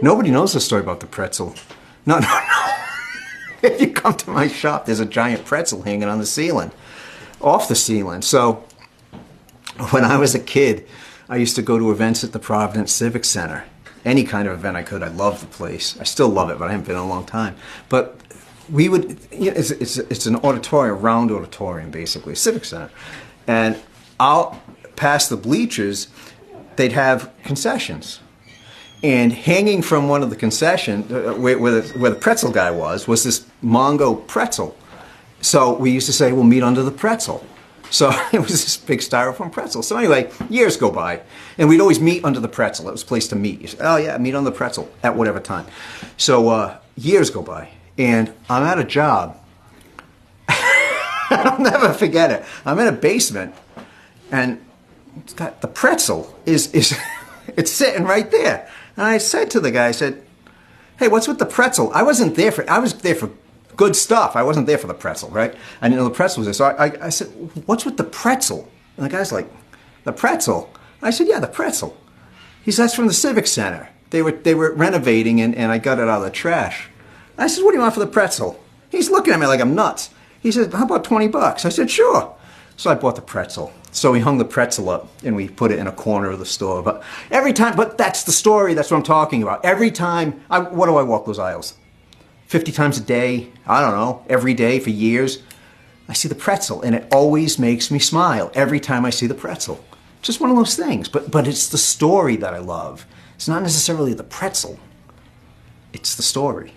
Nobody knows the story about the pretzel. No, no, no. If you come to my shop, there's a giant pretzel hanging on the ceiling, off the ceiling. So when I was a kid, I used to go to events at the Providence Civic Center. Any kind of event I could. I love the place. I still love it, but I haven't been in a long time. But we would, you know, it's an auditorium, round auditorium, basically, a civic center. And out past the bleachers, they'd have concessions. And hanging from one of the concessions, where the pretzel guy was this Mongo pretzel. So we used to say, we'll meet under the pretzel. So it was this big styrofoam pretzel. So anyway, years go by, and we'd always meet under the pretzel. It was a place to meet. You say, oh yeah, meet on the pretzel at whatever time. So years go by, and I'm at a job. I'll never forget it. I'm in a basement, and it's got the pretzel is it's sitting right there. And I said to the guy, I said, hey, what's with the pretzel? I was there for good stuff. I wasn't there for the pretzel, right? I didn't know the pretzel was there. So I said, what's with the pretzel? And the guy's like, the pretzel? I said, yeah, the pretzel. He said, that's from the Civic Center. They were renovating, and I got it out of the trash. I said, what do you want for the pretzel? He's looking at me like I'm nuts. He said, how about $20? I said, sure. So I bought the pretzel. So we hung the pretzel up, and we put it in a corner of the store. But every time, but that's the story, that's what I'm talking about. Every time, what do I walk those aisles? 50 times a day, I don't know, every day for years. I see the pretzel, and it always makes me smile every time I see the pretzel. Just one of those things, but it's the story that I love. It's not necessarily the pretzel, it's the story.